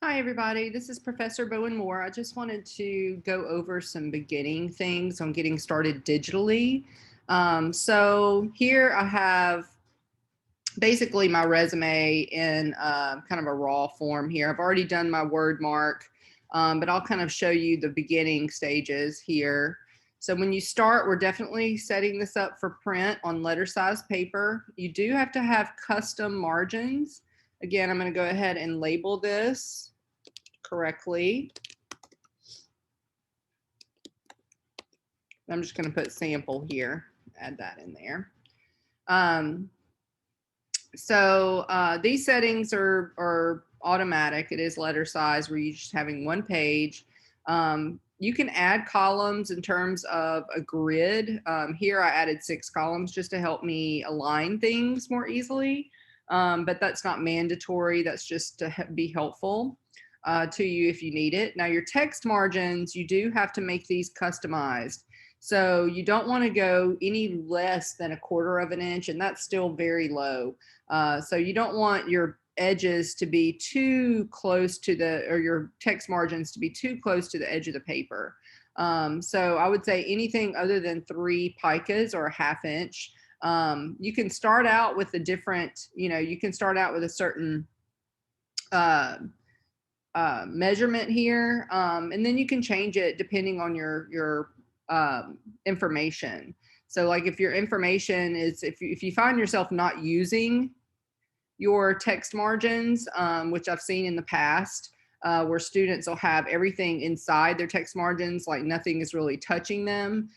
Hi, everybody. This is Professor Bowen-Moore. I just wanted to go over some beginning things on getting started digitally. So here I have basically my resume in kind of a raw form here. I've already done my word mark, but I'll kind of show you the beginning stages here. So when you start, we're definitely setting this up for print on letter size paper. You do have to have custom margins. Again, I'm going to go ahead and label this correctly. I'm just going to put sample here, add that in there. These settings are automatic. It is letter size where you're just having one page. You can add columns in terms of a grid. Here I added 6 columns just to help me align things more easily, but that's not mandatory. That's just to be helpful to you if you need it. Now your text margins, you do have to make these customized. So you don't want to go any less than 1/4 of an inch, and that's still very low. So you don't want your edges to be too close to or your text margins to be too close to the edge of the paper. So I would say anything other than 3 picas or a 1/2 inch. You can start out with a different, you can start out with a certain measurement here, and then you can change it depending on your information. So like if your information is, if you find yourself not using your text margins, which I've seen in the past, where students will have everything inside their text margins, like nothing is really touching them,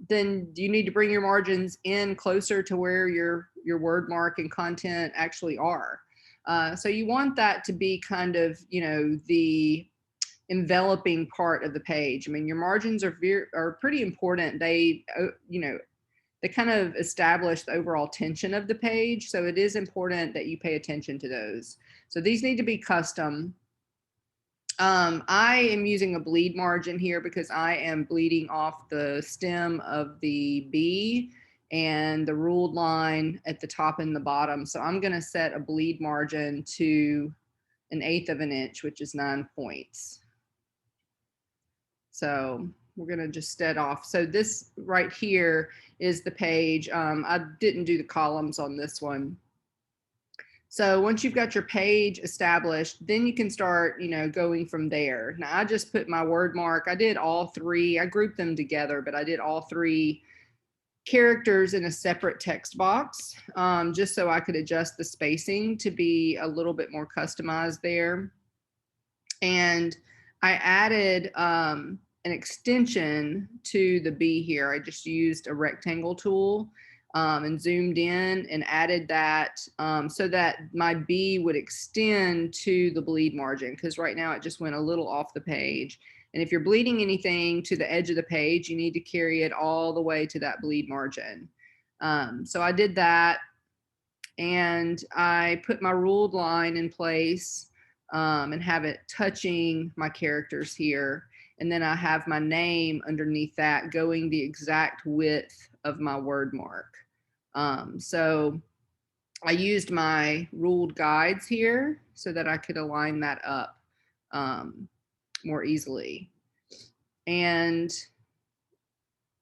then you need to bring your margins in closer to where your word mark and content actually are. So you want that to be kind of, the enveloping part of the page. I mean, your margins are pretty important. They, they kind of establish the overall tension of the page. So it is important that you pay attention to those. So these need to be custom. I am using a bleed margin here because I am bleeding off the stem of the B and the ruled line at the top and the bottom. So I'm going to set a bleed margin to 1/8 of an inch, which is 9 points. So we're going to just set off. So this right here is the page. I didn't do the columns on this one. So once you've got your page established, then you can start, going from there. Now I just put my word mark. I did all 3. I grouped them together, but I did all 3 characters in a separate text box, just so I could adjust the spacing to be a little bit more customized there. And I added an extension to the B here. I just used a rectangle tool and zoomed in and added that so that my B would extend to the bleed margin, because right now it just went a little off the page. And if you're bleeding anything to the edge of the page, you need to carry it all the way to that bleed margin. So I did that, and I put my ruled line in place and have it touching my characters here. And then I have my name underneath that going the exact width of my word mark. So I used my ruled guides here so that I could align that up more easily. And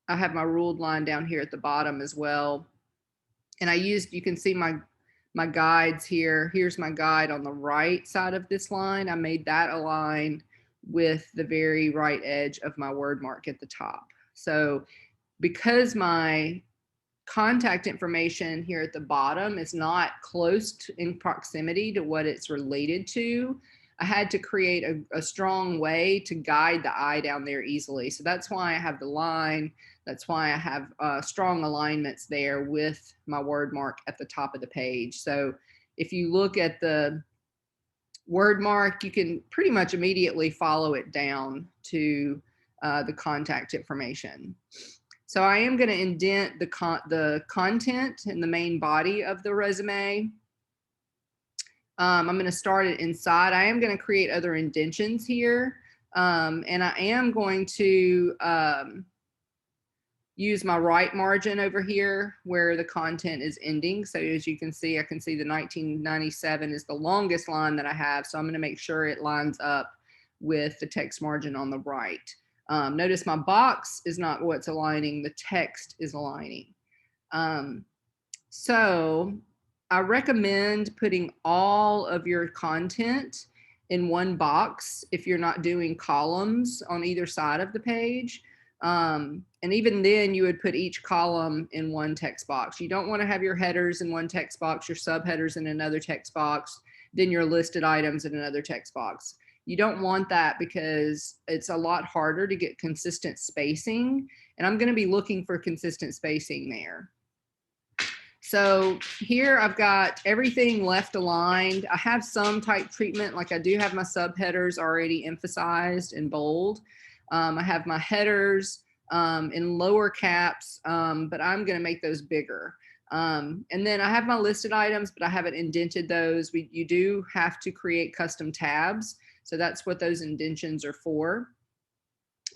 I have my ruled line down here at the bottom as well. And I used, you can see my guides here. Here's my guide on the right side of this line. I made that align with the very right edge of my word mark at the top. So because my contact information here at the bottom is not close in proximity to what it's related to, I had to create a strong way to guide the eye down there easily. So that's why I have the line. That's why I have strong alignments there with my word mark at the top of the page. So if you look at the word mark, you can pretty much immediately follow it down to the contact information. So I am going to indent the content in the main body of the resume. I'm going to start it inside. I am going to create other indentions here. And I am going to use my right margin over here where the content is ending. So as you can see, I can see the 1997 is the longest line that I have. So I'm going to make sure it lines up with the text margin on the right. Notice my box is not what's aligning, the text is aligning. So I recommend putting all of your content in one box if you're not doing columns on either side of the page. And even then you would put each column in one text box. You don't want to have your headers in one text box, your subheaders in another text box, then your listed items in another text box. You don't want that because it's a lot harder to get consistent spacing. And I'm going to be looking for consistent spacing there. So here I've got everything left aligned. I have some type treatment, like I do have my subheaders already emphasized in bold. I have my headers in lower caps, but I'm going to make those bigger. And then I have my listed items, but I haven't indented those. You do have to create custom tabs. So that's what those indentions are for.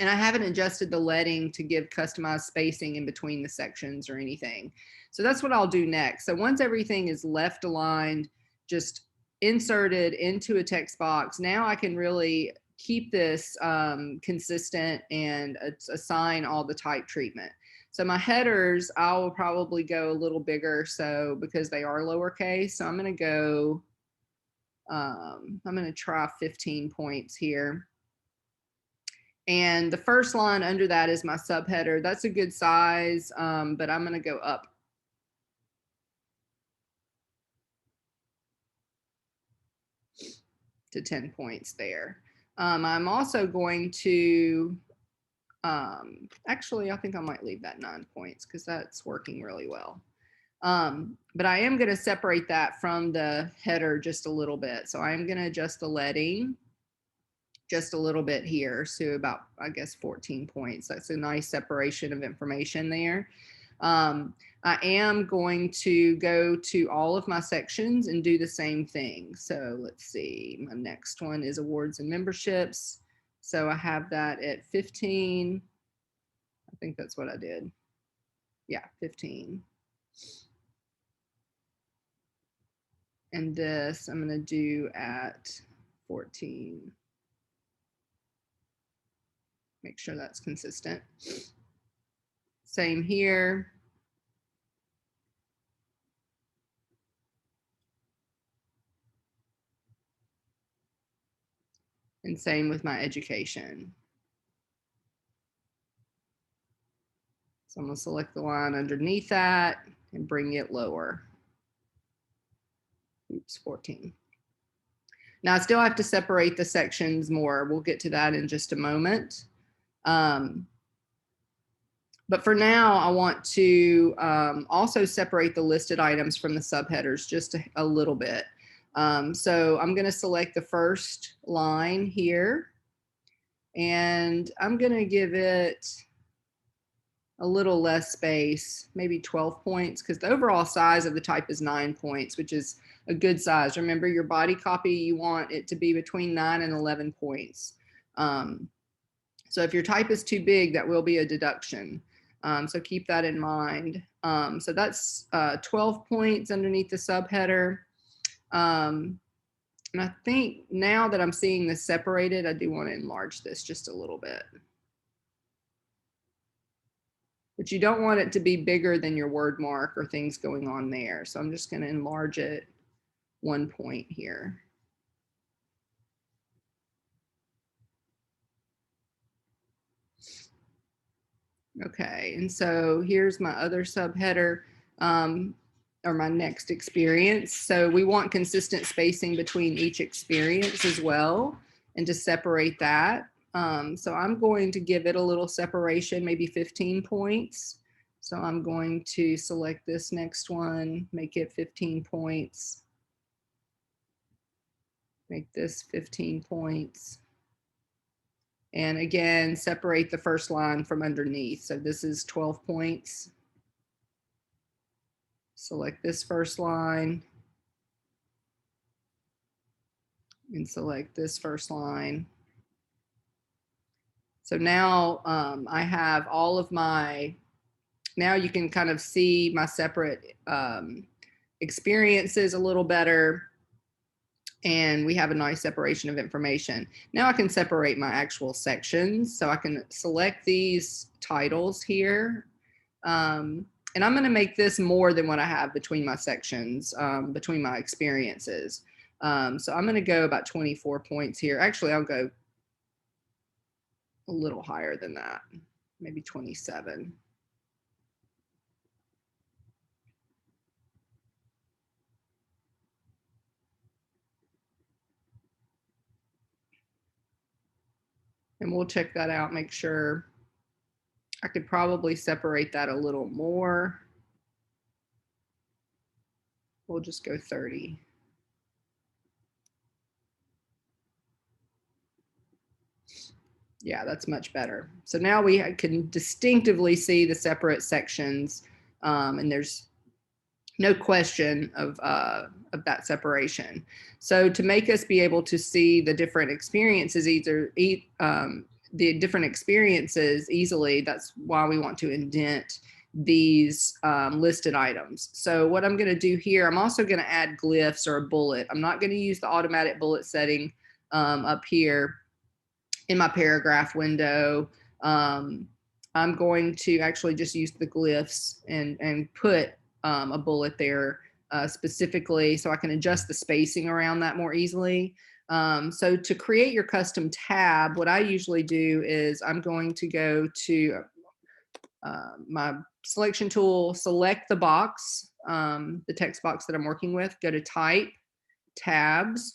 And I haven't adjusted the leading to give customized spacing in between the sections or anything. So that's what I'll do next. So once everything is left aligned, just inserted into a text box, now I can really keep this consistent and assign all the type treatment. So my headers, I will probably go a little bigger, so because they are lowercase. So I'm going to go, I'm going to try 15 points here. And the first line under that is my subheader. That's a good size, but I'm going to go up. To 10 points there. I'm also going to, actually, I think I might leave that 9 points because that's working really well. But I am going to separate that from the header just a little bit. So I'm going to adjust the leading just a little bit here. So about, I guess, 14 points. That's a nice separation of information there. I am going to go to all of my sections and do the same thing. So let's see, my next one is awards and memberships. So I have that at 15. I think that's what I did. Yeah, 15. And this I'm going to do at 14. Make sure that's consistent. Same here. And same with my education. So I'm going to select the line underneath that and bring it lower. Oops, 14. Now I still have to separate the sections more. We'll get to that in just a moment. But for now, I want to also separate the listed items from the subheaders just a little bit. So I'm going to select the first line here, and I'm going to give it a little less space, maybe 12 points, because the overall size of the type is 9 points, which is a good size. Remember, your body copy, you want it to be between 9 and 11 points. So if your type is too big, that will be a deduction. So keep that in mind. So that's 12 points underneath the subheader. And I think now that I'm seeing this separated, I do want to enlarge this just a little bit. But you don't want it to be bigger than your word mark or things going on there. So I'm just going to enlarge it 1 point here. Okay, and so here's my other subheader, or my next experience. So we want consistent spacing between each experience as well, and to separate that. So I'm going to give it a little separation, maybe 15 points. So I'm going to select this next one, make it 15 points. Make this 15 points. And again, separate the first line from underneath. So this is 12 points. Select this first line and select this first line. So now I have all of my Now you can kind of see my separate experiences a little better. And we have a nice separation of information. Now I can separate my actual sections. So I can select these titles here. And I'm going to make this more than what I have between my sections, between my experiences. So I'm going to go about 24 points here. Actually, I'll go a little higher than that, maybe 27. And we'll check that out, make sure. I could probably separate that a little more. We'll just go 30. Yeah, that's much better. So now we can distinctively see the separate sections, and there's no question of that separation. So to make us be able to see the different experiences, the different experiences easily, that's why we want to indent these listed items. So what I'm going to do here, I'm also going to add glyphs or a bullet. I'm not going to use the automatic bullet setting up here in my paragraph window. I'm going to actually just use the glyphs and put a bullet there specifically so I can adjust the spacing around that more easily. So to create your custom tab, what I usually do is I'm going to go to my selection tool, select the box, the text box that I'm working with, go to type, tabs,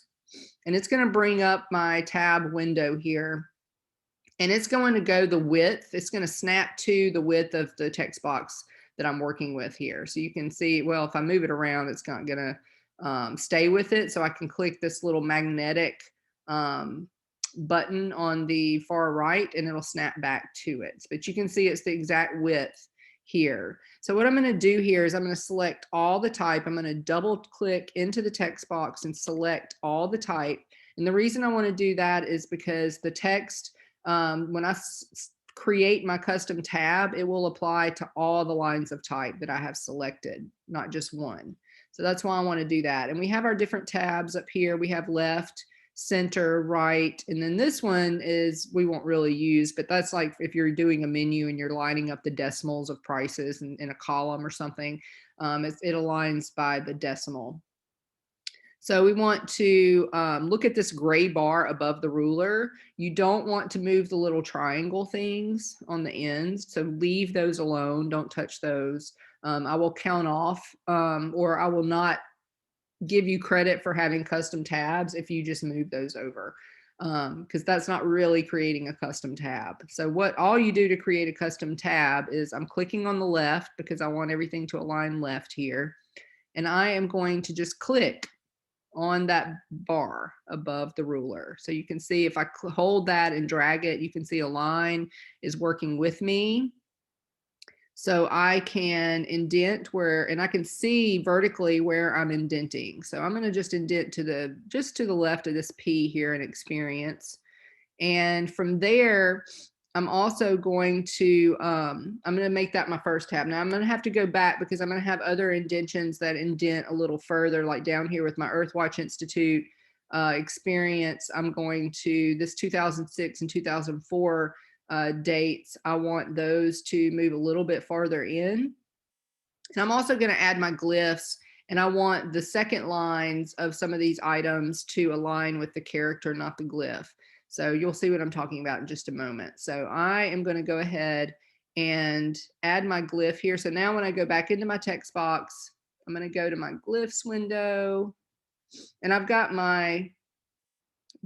and it's going to bring up my tab window here. And it's going to go the width. It's going to snap to the width of the text box that I'm working with here. So you can see, well, if I move it around, it's not going to stay with it. So I can click this little magnetic button on the far right and it'll snap back to it. But you can see it's the exact width here. So what I'm going to do here is I'm going to select all the type. I'm going to double click into the text box and select all the type. And the reason I want to do that is because the text, when I create my custom tab, it will apply to all the lines of type that I have selected, not just one. So that's why I want to do that. And we have our different tabs up here. We have left, center, right. And then this one is, we won't really use, but that's like if you're doing a menu and you're lining up the decimals of prices in a column or something, it aligns by the decimal. So we want to look at this gray bar above the ruler. You don't want to move the little triangle things on the ends. So leave those alone. Don't touch those. I will count off or I will not give you credit for having custom tabs if you just move those over because that's not really creating a custom tab. So what all you do to create a custom tab is I'm clicking on the left because I want everything to align left here. And I am going to just click on that bar above the ruler. So you can see if I hold that and drag it, you can see a line is working with me. So I can indent where, and I can see vertically where I'm indenting. So I'm going to just indent to just to the left of this P here in experience. And from there, I'm also going to, I'm going to make that my first tab. Now I'm going to have to go back because I'm going to have other indentions that indent a little further, like down here with my Earthwatch Institute experience. I'm going to, this 2006 and 2004 dates, I want those to move a little bit farther in. And I'm also going to add my glyphs, and I want the second lines of some of these items to align with the character, not the glyph. So you'll see what I'm talking about in just a moment. So I am going to go ahead and add my glyph here. So now when I go back into my text box, I'm going to go to my glyphs window, and I've got my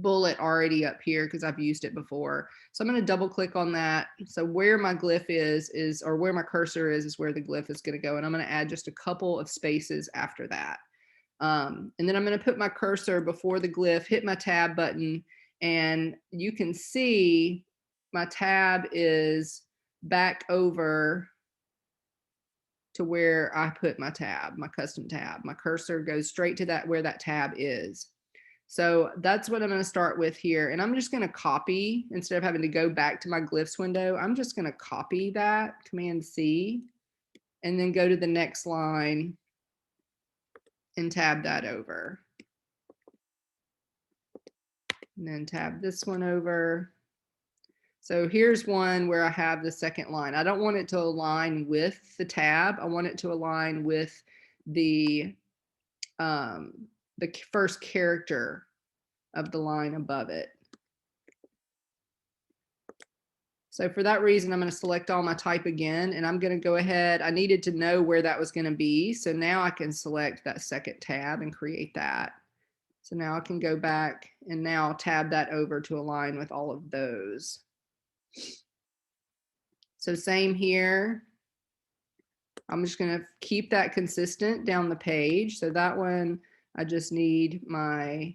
bullet already up here because I've used it before. So I'm going to double click on that. So where my glyph is, or where my cursor is where the glyph is going to go. And I'm going to add just a couple of spaces after that. And then I'm going to put my cursor before the glyph, hit my tab button, and you can see my tab is back over to where I put my tab, my custom tab. My cursor goes straight to that where that tab is. So that's what I'm going to start with here. And I'm just going to copy, instead of having to go back to my glyphs window, I'm just going to copy that, Command C, and then go to the next line and tab that over. And then tab this one over. So here's one where I have the second line. I don't want it to align with the tab. I want it to align with the first character of the line above it. So for that reason, I'm going to select all my type again, and I'm going to go ahead. I needed to know where that was going to be. So now I can select that second tab and create that. So now I can go back and now tab that over to align with all of those. So same here. I'm just going to keep that consistent down the page. So that one, I just need my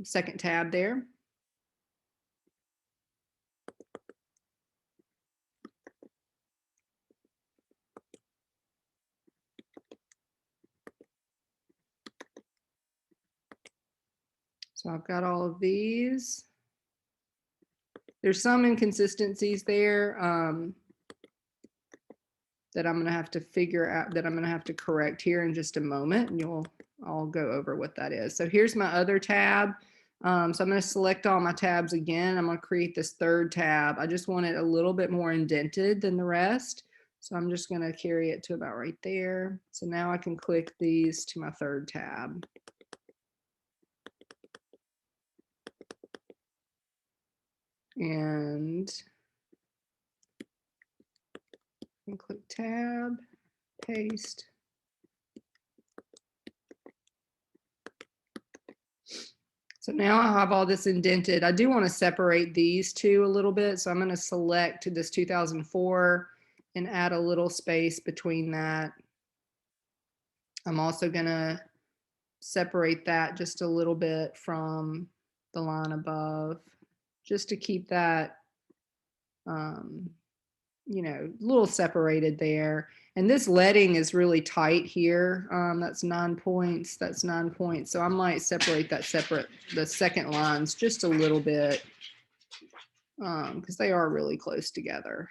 second tab there. So I've got all of these. There's some inconsistencies there that I'm going to have to figure out, that I'm going to have to correct here in just a moment, and I'll go over what that is. So here's my other tab. So I'm going to select all my tabs again. I'm going to create this third tab. I just want it a little bit more indented than the rest. So I'm just going to carry it to about right there. So now I can click these to my third tab. And click tab, paste. So now I have all this indented. I do want to separate these two a little bit. So I'm going to select this 2004 and add a little space between that. I'm also going to separate that just a little bit from the line above, just to keep that, you know, a little separated there. And this leading is really tight here. That's 9 points. That's 9 points. So I might separate the second lines just a little bit because they are really close together.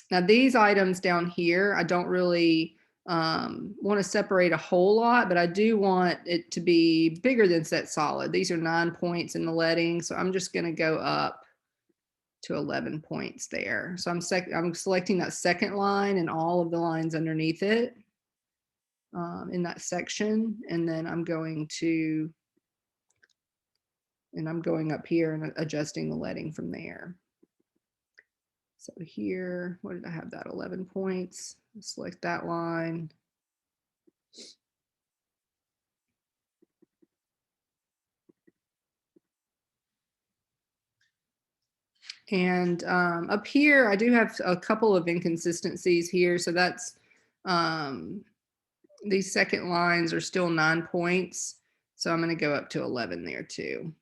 Now these items down here, I don't really want to separate a whole lot, but I do want it to be bigger than set solid. These are 9 points in the leading. So I'm just going to go up to 11 points there. So I'm selecting that second line and all of the lines underneath it in that section. And then I'm going up here and adjusting the leading from there. So here, what did I have that 11 points? Select that line. And up here, I do have a couple of inconsistencies here. So that's, these second lines are still 9 points. So I'm going to go up to 11 there too.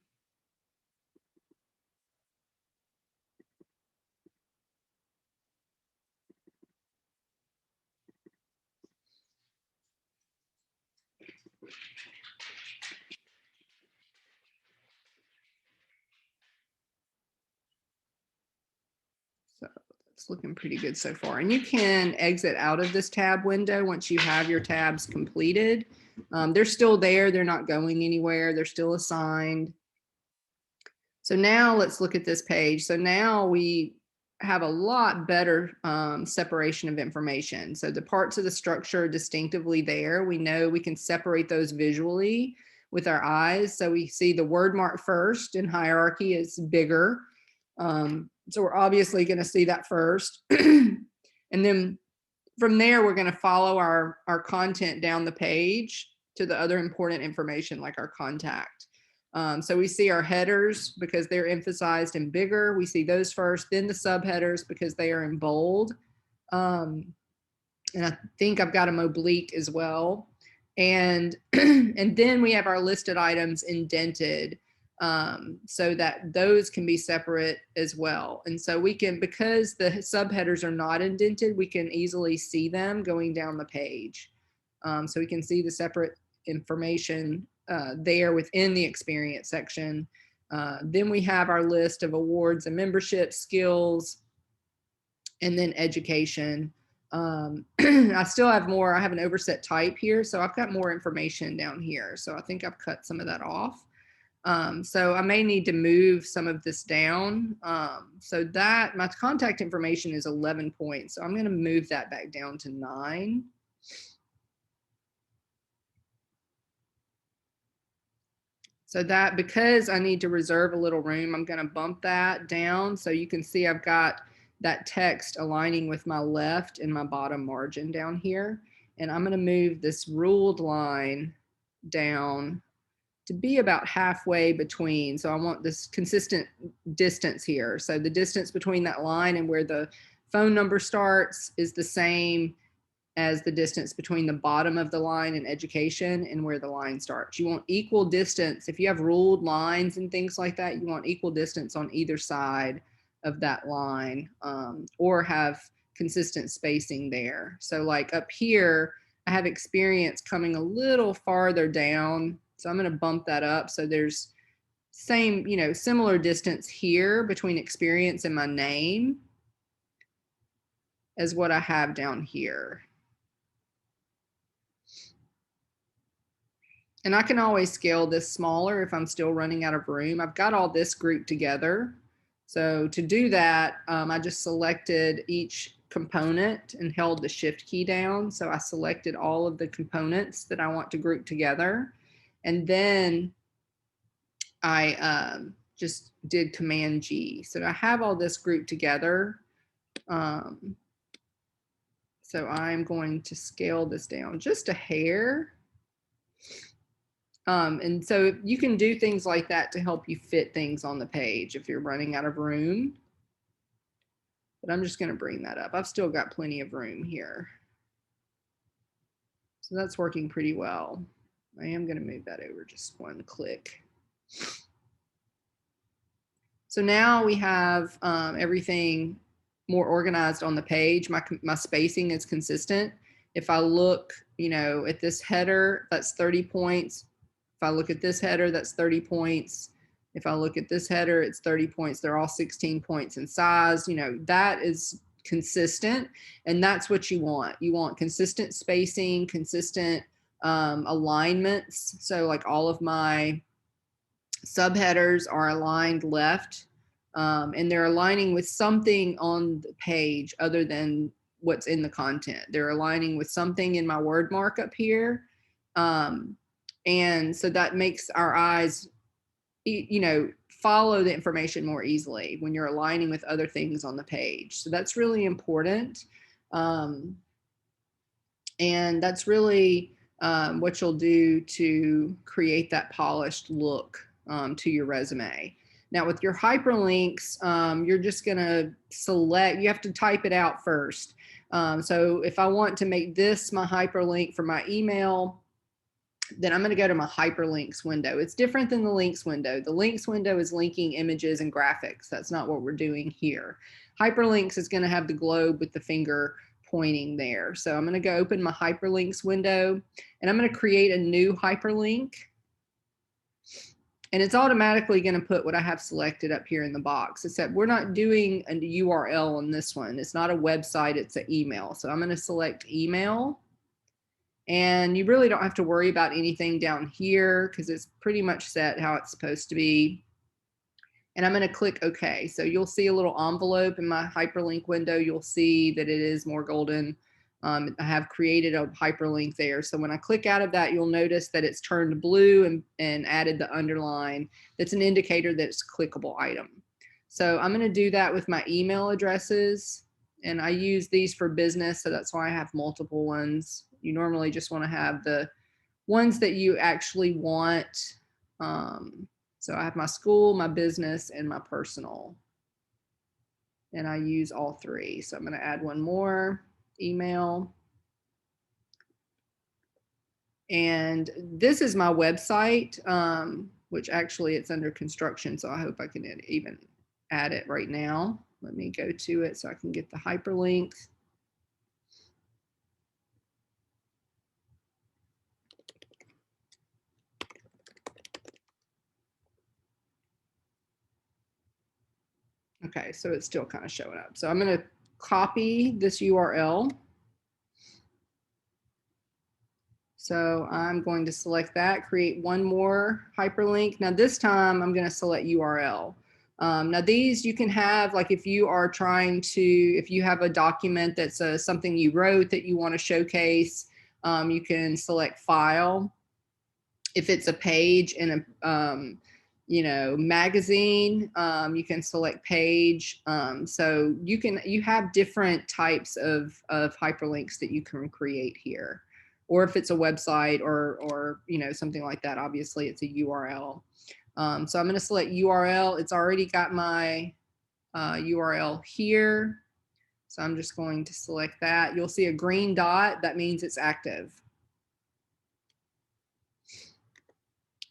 So it's looking pretty good so far. And you can exit out of this tab window once you have your tabs completed. They're still there. They're not going anywhere. They're still assigned. So now let's look at this page. So now we have a lot better separation of information. So the parts of the structure are distinctively there. We know we can separate those visually with our eyes. So we see the word mark first in hierarchy is bigger. So we're obviously going to see that first. And then from there, we're going to follow our content down the page to the other important information like our contact. So we see our headers because they're emphasized and bigger. We see those first, then the subheaders because they are in bold. And I think I've got them oblique as well. And, and then we have our listed items indented so that those can be separate as well. And so we can, because the subheaders are not indented, we can easily see them going down the page. So we can see the separate information there within the experience section. Then we have our list of awards and memberships, skills, and then education. I still have more. I have an overset type here, so I've got more information down here. So I think I've cut some of that off. So I may need to move some of this down. So that my contact information is 11 points. So I'm going to move that back down to 9. So that, because I need to reserve a little room, I'm going to bump that down. So you can see I've got that text aligning with my left and my bottom margin down here. And I'm going to move this ruled line down to be about halfway between. So I want this consistent distance here. So the distance between that line and where the phone number starts is the same as the distance between the bottom of the line in education and where the line starts. You want equal distance. If you have ruled lines and things like that, you want equal distance on either side of that line, or have consistent spacing there. So like up here, I have experience coming a little farther down. So I'm going to bump that up. So there's same, similar distance here between experience and my name as what I have down here. And I can always scale this smaller if I'm still running out of room. I've got all this grouped together. So to do that, I just selected each component and held the shift key down. So I selected all of the components that I want to group together. And then I just did Command G. So I have all this grouped together. So I'm going to scale this down just a hair. And so you can do things like that to help you fit things on the page if you're running out of room. But I'm just going to bring that up. I've still got plenty of room here. So that's working pretty well. I am going to move that over just one click. So now we have everything more organized on the page. My spacing is consistent. If I look, at this header, that's 30 points. If I look at this header, that's 30 points. If I look at this header, it's 30 points. They're all 16 points in size. That is consistent, and that's what you want. You want consistent spacing, consistent alignments. So like all of my subheaders are aligned left, and they're aligning with something on the page other than what's in the content. They're aligning with something in my word markup here. And so that makes our eyes, follow the information more easily when you're aligning with other things on the page. So that's really important. And that's really what you'll do to create that polished look to your resume. Now with your hyperlinks, you're just going to select, you have to type it out first. So if I want to make this my hyperlink for my email, then I'm going to go to my hyperlinks window. It's different than the links window. The links window is linking images and graphics. That's not what we're doing here. Hyperlinks is going to have the globe with the finger pointing there. So I'm going to go open my hyperlinks window, and I'm going to create a new hyperlink. And it's automatically going to put what I have selected up here in the box, except we're not doing a URL on this one. It's not a website, it's an email. So I'm going to select email. And you really don't have to worry about anything down here because it's pretty much set how it's supposed to be. And I'm going to click OK. So you'll see a little envelope in my hyperlink window. You'll see that it is more golden. I have created a hyperlink there. So when I click out of that, you'll notice that it's turned blue and added the underline. That's an indicator that it's a clickable item. So I'm going to do that with my email addresses. And I use these for business, so that's why I have multiple ones. You normally just want to have the ones that you actually want. So I have my school, my business, and my personal. And I use all three. So I'm going to add one more, email. And this is my website, which actually it's under construction. So I hope I can even add it right now. Let me go to it so I can get the hyperlinks. Okay, so it's still kind of showing up. So I'm going to copy this URL. So I'm going to select that, create one more hyperlink. Now this time I'm going to select URL. Now these you can have, like if you are trying to, if you have a document that's something you wrote that you want to showcase, you can select file. If it's a page in a you know, magazine, you can select page. So you have different types of hyperlinks that you can create here. Or if it's a website or you know, something like that, obviously it's a URL. So I'm going to select URL. It's already got my URL here. So I'm just going to select that. You'll see a green dot. That means it's active.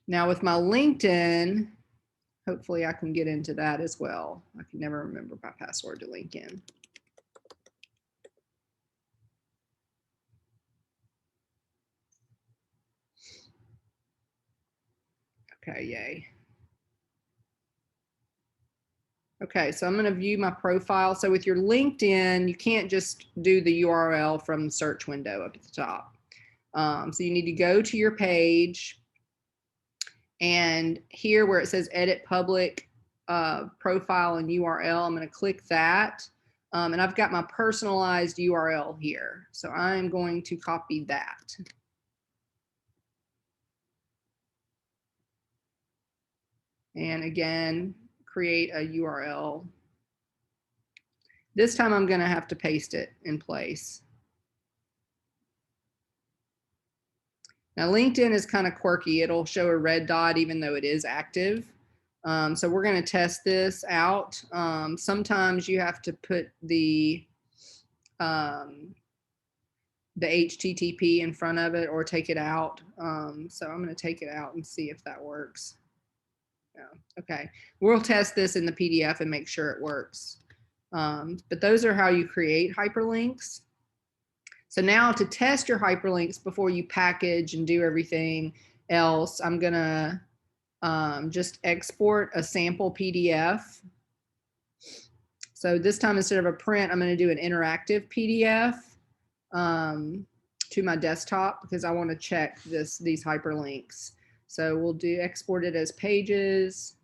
Now with my LinkedIn, hopefully I can get into that as well. I can never remember my password to LinkedIn. Okay, yay. Okay, so I'm going to view my profile. So with your LinkedIn, you can't just do the URL from the search window up at the top. So you need to go to your page, and here where it says edit public profile and URL, I'm going to click that. And I've got my personalized URL here. So I'm going to copy that. And again, create a URL. This time I'm going to have to paste it in place. Now LinkedIn is kind of quirky. It'll show a red dot even though it is active. So we're going to test this out. Sometimes you have to put the HTTP in front of it or take it out. So I'm going to take it out and see if that works. Yeah. Okay, we'll test this in the PDF and make sure it works. But those are how you create hyperlinks. So now to test your hyperlinks before you package and do everything else, I'm gonna just export a sample PDF. So this time, instead of a print, I'm gonna do an interactive PDF to my desktop because I wanna check these hyperlinks. So we'll do export it as pages.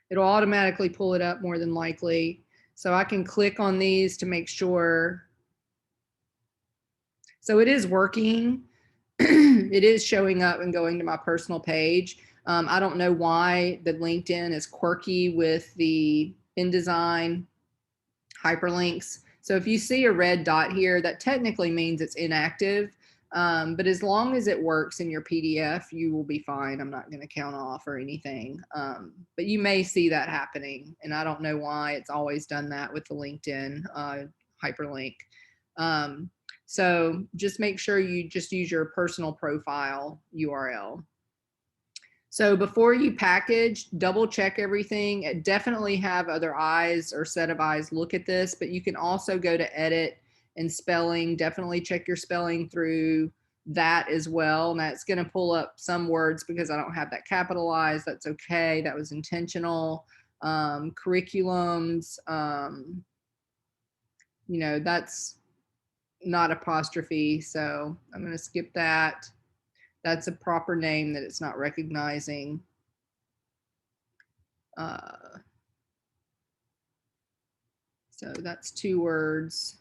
It'll automatically pull it up more than likely. So I can click on these to make sure. So it is working. It is showing up and going to my personal page. I don't know why the LinkedIn is quirky with the InDesign hyperlinks. So if you see a red dot here, that technically means it's inactive. But as long as it works in your PDF, you will be fine. I'm not going to count off or anything. But you may see that happening. And I don't know why it's always done that with the LinkedIn hyperlink. So just make sure you just use your personal profile URL. So before you package, double check everything. Definitely have other eyes or set of eyes look at this, but you can also go to edit and spelling. Definitely check your spelling through that as well. Now it's going to pull up some words because I don't have that capitalized. That's okay. That was intentional. Curriculums, you know, that's not apostrophe. So I'm going to skip that. That's a proper name that it's not recognizing. So that's 2 words.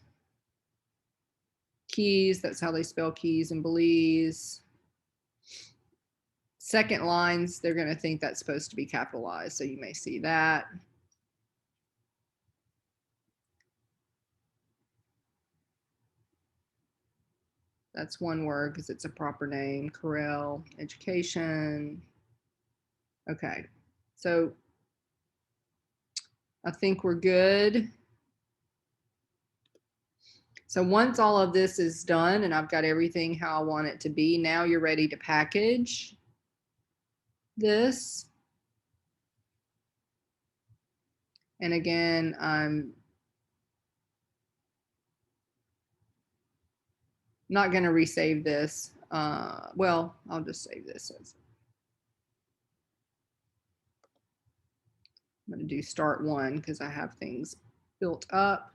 Keys, that's how they spell keys in Belize. Second lines, they're going to think that's supposed to be capitalized. So you may see that. That's 1 word because it's a proper name. Corel, education. Okay, so I think we're good. So once all of this is done and I've got everything how I want it to be, now you're ready to package this. And again, I'm not going to resave this. Well, I'll just save this as I'm going to do start one because I have things built up.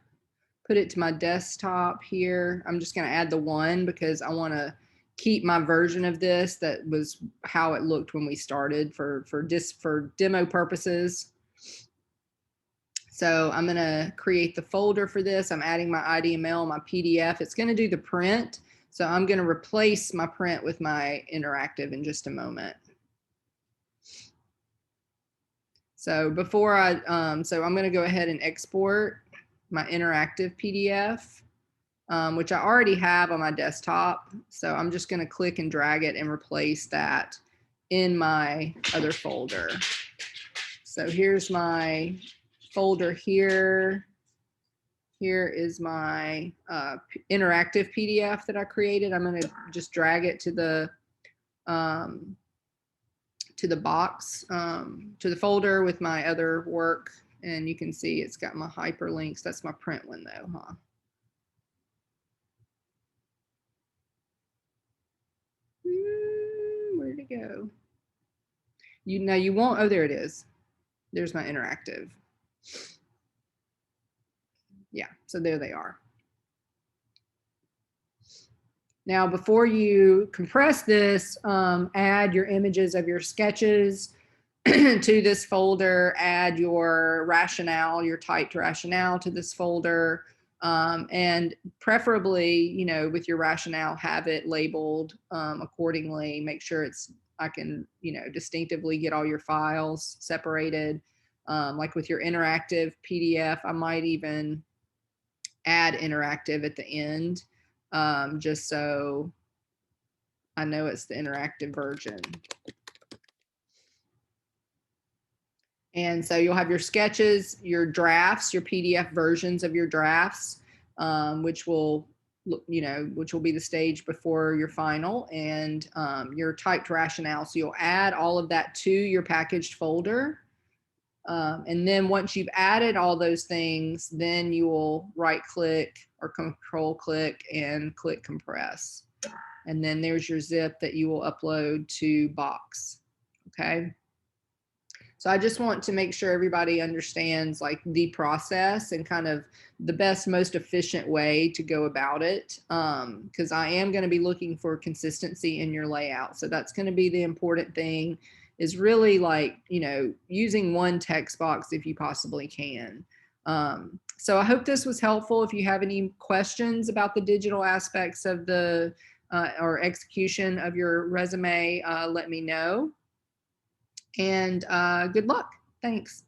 Put it to my desktop here. I'm just going to add the one because I want to keep my version of this that was how it looked when we started for demo purposes. So I'm going to create the folder for this. I'm adding my IDML, my PDF. It's going to do the print. So I'm going to replace my print with my interactive in just a moment. So before so I'm going to go ahead and export my interactive PDF, which I already have on my desktop. So I'm just going to click and drag it and replace that in my other folder. So here's my folder here. Here is my interactive PDF that I created. I'm going to just drag it to the box, to the folder with my other work. And you can see it's got my hyperlinks. That's my print one though, huh? Where'd it go? You won't, oh, there it is. There's my interactive. Yeah, so there they are. Now, before you compress this, add your images of your sketches to this folder, add your rationale, your typed rationale to this folder, and preferably, you know, with your rationale, have it labeled accordingly. Make sure I can, you know, distinctively get all your files separated. Like with your interactive PDF, I might even add interactive at the end, just so I know it's the interactive version. And so you'll have your sketches, your drafts, your PDF versions of your drafts, which will, you know, which will be the stage before your final, and your typed rationale. So you'll add all of that to your packaged folder. And then once you've added all those things, then you will right click or control click and click compress. And then there's your zip that you will upload to Box. Okay. So I just want to make sure everybody understands like the process and kind of the best, most efficient way to go about it. Because I am going to be looking for consistency in your layout. So that's going to be the important thing, is really like, you know, using one text box if you possibly can. So I hope this was helpful. If you have any questions about the digital aspects of the or execution of your resume, let me know. And good luck. Thanks.